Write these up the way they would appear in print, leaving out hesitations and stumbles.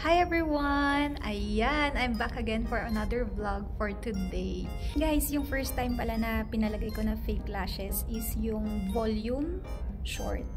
Hi everyone! Ayan, I'm back again for another vlog for today. Guys, yung first time pala na pinalagay ko na fake lashes is yung volume short.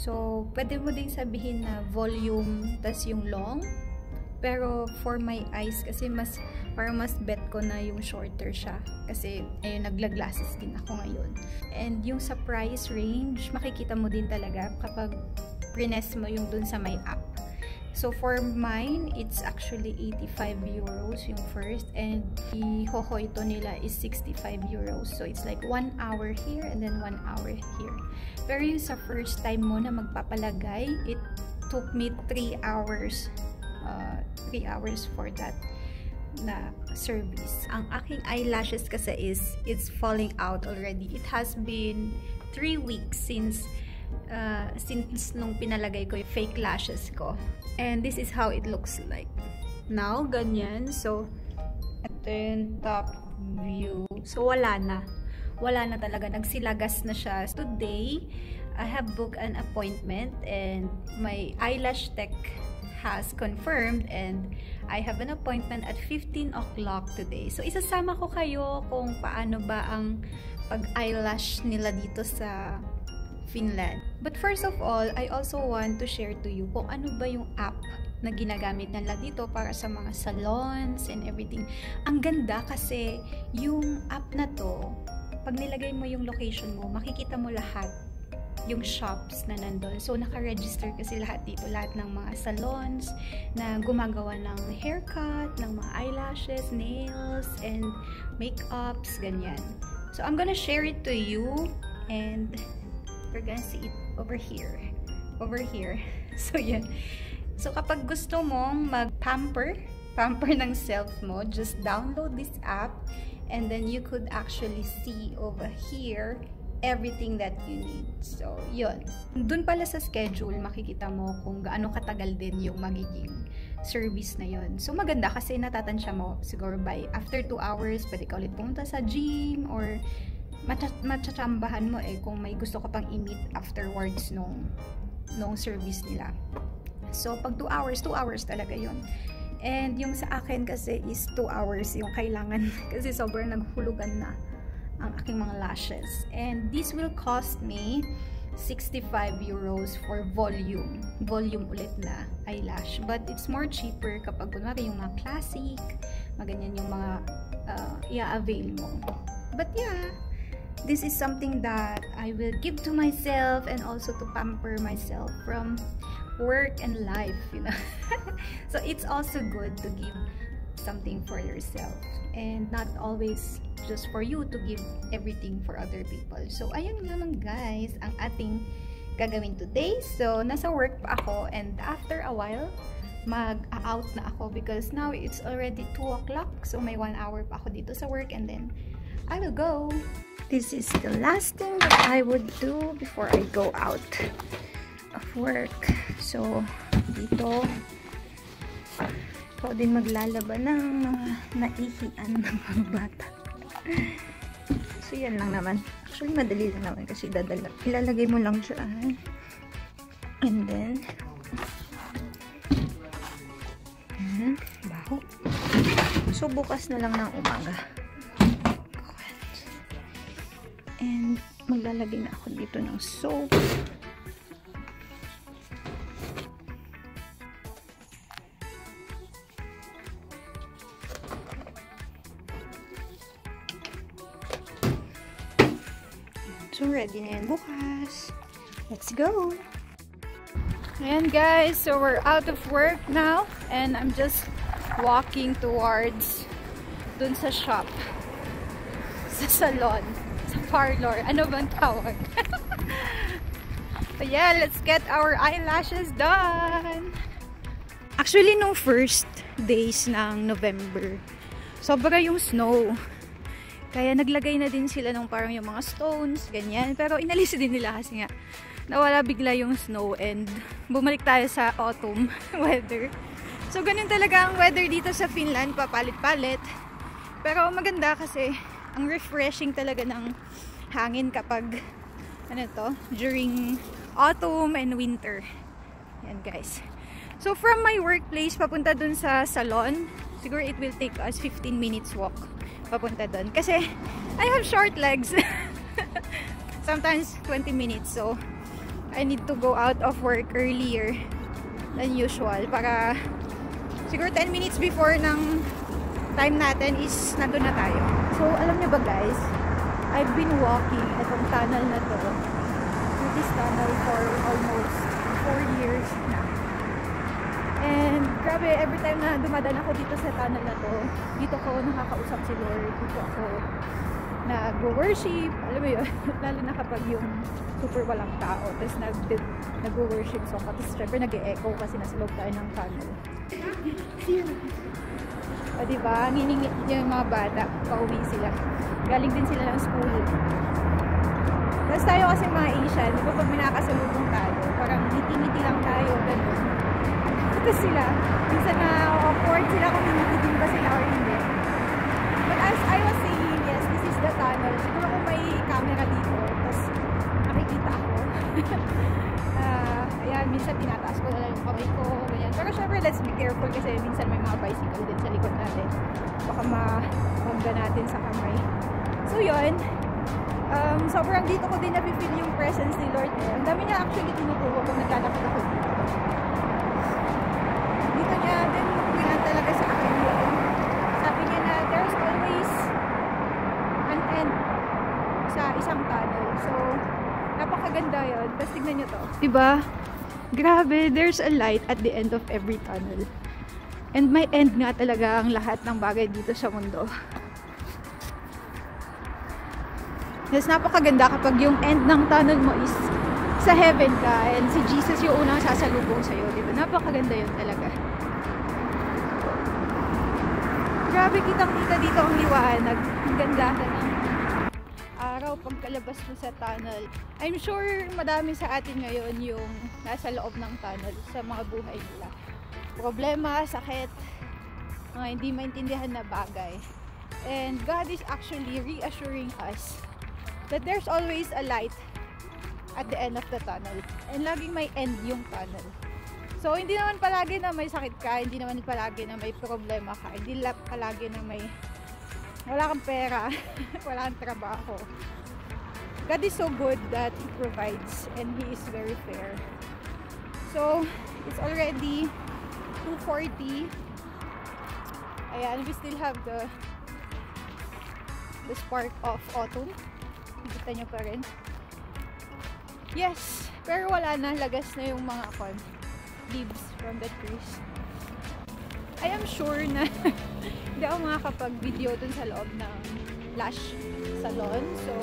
So, pwede mo din sabihin na volume tas yung long. Pero for my eyes, kasi parang mas bet ko na yung shorter siya. Kasi, ayun, nagla-glasses din ako ngayon. And yung sa price range, makikita mo din talaga kapag prines mo yung dun sa my app. So, for mine, it's actually 85 euros yung first. And the Hohoito nila is 65 euros. So, it's like 1 hour here and then 1 hour here. Pero yung sa first time mo na magpapalagay, it took me 3 hours. 3 hours for that na service. Ang aking eyelashes kasi it's falling out already. It has been 3 weeks since nung pinalagay ko yung fake lashes ko. And this is how it looks like. Now, ganyan. So, ito yung top view. So, wala na. Wala na talaga. Nagsilagas na siya. Today, I have booked an appointment and my eyelash tech has confirmed and I have an appointment at 15 o'clock today. So, isasama ko kayo kung paano ba ang pag-eyelash nila dito sa Finland. But first of all, I also want to share to you kung ano ba yung app na ginagamit nila dito para sa mga salons and everything. Ang ganda kasi yung app na to, pag nilagay mo yung location mo, makikita mo lahat yung shops na nandun. So, naka-register kasi lahat dito. Lahat ng mga salons na gumagawa ng haircut, ng mga eyelashes, nails, and makeups, ganyan. So, I'm gonna share it to you and we're gonna see it over here. So, yan. So, kapag gusto mong mag-pamper ng self mo, just download this app and then you could actually see over here everything that you need. So, yun. Dun pala sa schedule, makikita mo kung gaano katagal din yung magiging service na yun. So, maganda kasi natatansya mo siguro by after 2 hours, pwede ka ulit pumunta sa gym or matchatsambahan mo kung may gusto ka pang i-meet afterwards nung service nila. So, pag 2 hours talaga yun. And yung sa akin kasi is 2 hours yung kailangan kasi sobrang naghulugan na ang aking mga lashes. And this will cost me 65 euros for volume ulit na eyelash. But it's more cheaper kapag kunwari yung mga classic, maganyan yung mga i-avail mo. But yeah, this is something that I will give to myself and also to pamper myself from work and life, you know. So it's also good to give something for yourself and not always just for you to give everything for other people. So ayun naman guys ang ating gagawin today. So nasa work pa ako and after a while mag-out na ako because now it's already 2 o'clock. So may 1 hour pa ako dito sa work and then I will go. This is the last thing that I would do before I go out of work. So, dito, ikaw din maglalaba ng mga naihian ng mga bata. So, yan lang naman. Actually, madali lang naman kasi ilalagay mo lang dyan. And then, baho. So, bukas na lang ng umaga. And maglalagay na ako dito ng soap. So ready na yan bukas. Let's go! Ayan guys, so we're out of work now and I'm just walking towards dun sa shop. Sa salon. Sa parlor. Ano bang tawag? But yeah, let's get our eyelashes done! Actually, nung first days ng November, sobra yung snow. Kaya naglagay na din sila nung parang yung mga stones, ganyan. Pero inalis din nila kasi nga nawala bigla yung snow and bumalik tayo sa autumn weather. So, ganun talaga ang weather dito sa Finland, papalit-palit. Pero maganda kasi ang refreshing talaga ng hangin kapag during autumn and winter. Yan guys. So from my workplace papunta dun sa salon, siguro it will take us 15 minutes walk papunta dun. Kasi I have short legs. Sometimes 20 minutes. So I need to go out of work earlier than usual para siguro 10 minutes before ng time natin is nandun na tayo. So alam niyo ba guys, I've been walking itong tunnel na to, through this tunnel for almost 4 years na. And grabe, every time na dumadaan ako dito sa tunnel na to, dito ko nakakausap si Lord, dito ako nag-worship, alam mo yun, lalo na kapag yung super walang tao, tapos nag-worship song, tapos syempre nag-e-echo kasi nasa loob tayo ng tunnel. O diba, nginingit yung mga bata, pauwi sila. Galing din sila ng school. Tapos tayo kasi mga Asian, diba pag may nakakasalubong tayo, parang ngiti-ngiti lang tayo, gano'n. Tapos sila, minsan na awkward sila kung ngiti ba sila or hindi. But as I was saying, yes, this is the tunnel. Siguro kung may camera dito, tapos nakikita ako. Ayan, minsan tinataas ko na lang yung kamay ko, ganyan. Pero syempre, let's be careful kasi minsan may mga bicycle din sa likod natin. Baka mabangga natin sa kamay. So yun, sobrang dito ko din napifeel yung presence ni Lord. Ang dami niya actually tinuturo kung naglalakad ako dito. Dito niya din pinan talaga sa akin yun. Sabi niya na there's always an end sa isang tunnel. So, napakaganda yun. Tapos tignan nyo to. Diba? Grabe, there's a light at the end of every tunnel. And may end nga talaga ang lahat ng bagay dito sa mundo. Yes, napakaganda kapag yung end ng tunnel mo is sa heaven ka and si Jesus yung unang sasalubong sa'yo, diba? Napakaganda yun talaga. Grabe, kitang-kita dito ang liwanag. Ang ganda ng araw pagkalabas mo sa tunnel. I'm sure madami sa atin ngayon yung nasa loob ng tunnel sa mga buhay nila. Problema, sakit, mga hindi maintindihan na bagay. And God is actually reassuring us that there's always a light at the end of the tunnel. And laging may end yung tunnel. So, hindi naman palagi na may sakit ka, hindi naman palagi na may problema ka, hindi palagi na may wala kang pera, wala kang trabaho. God is so good that He provides and He is very fair. So, it's already 2:40. Ayan, we still have the spark of autumn. Kita nyo pa rin. Yes, pero wala na, lagas na yung mga leaves from the trees. I am sure na hindi ako makakapag-video dun sa loob ng lash salon. So,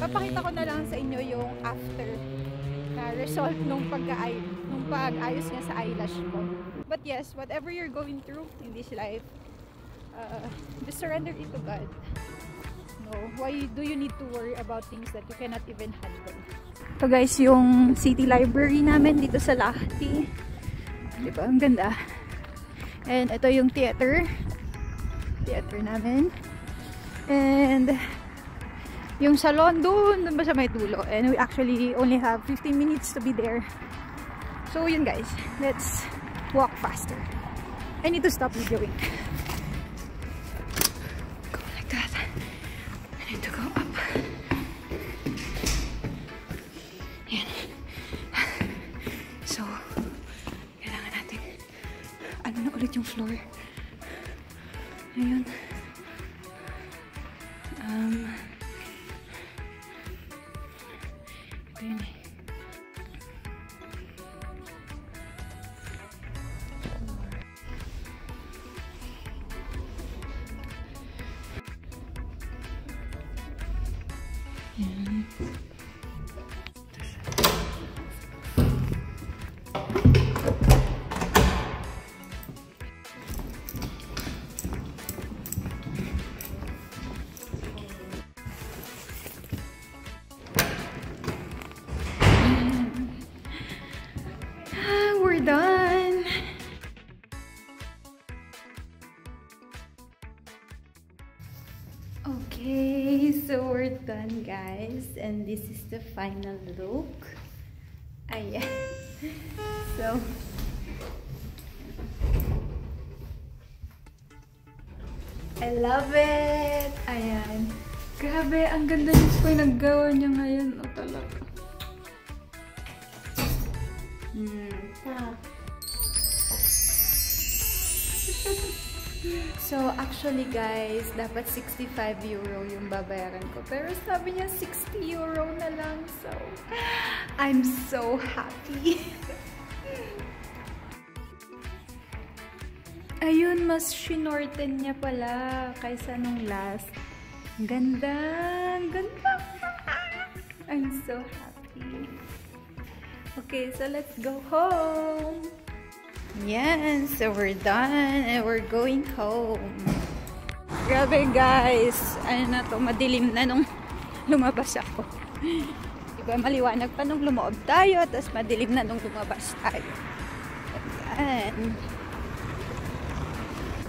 papakita ko na lang sa inyo yung after na result nung pag-ayos nga sa eyelash ko. But yes, whatever you're going through in this life, just surrender it to God. No, why do you need to worry about things that you cannot even handle? So guys, yung city library namin dito sa Lahti. Diba? Ang ganda. And ito yung theater namin. And yung salon doon ba sa may dulo. And we actually only have 15 minutes to be there. So yun guys, let's walk faster. I need to stop videoing. Go like that. I need to go up. Yan. So, kailangan natin ano na ulit yung floor. Ayun. Ayun eh. We're done. Okay, so we're done guys, and this is the final look. Ayan. So I love it! Ayan. Grabe, ang ganda niya po yung naggawa niya ngayon. O talaga. So, actually guys, dapat 65 euro yung babayaran ko. Pero sabi niya 60 euro na lang. So, I'm so happy. Ayun, mas shinorten niya pala kaysa nung last. Ganda! Ganda! I'm so happy. Okay, so let's go home. Yan, so we're done and we're going home. Grabe guys, ano na to, madilim na nung lumabas ako. Diba, maliwanag pa nung lumoob tayo, tapos madilim na nung lumabas tayo. Yan.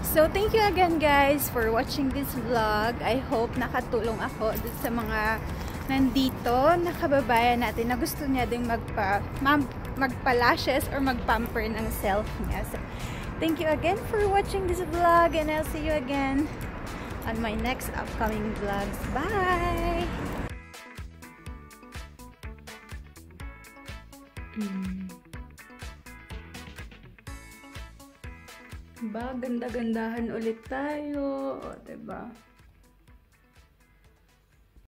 So, thank you again guys for watching this vlog. I hope nakatulong ako dun sa mga nandito na kababayan natin na gusto niya din magpa-lashes or mag-pamper ng self niya. So, thank you again for watching this vlog and I'll see you again on my next upcoming vlogs. Bye! Ba, ganda-gandahan ulit tayo. O, diba?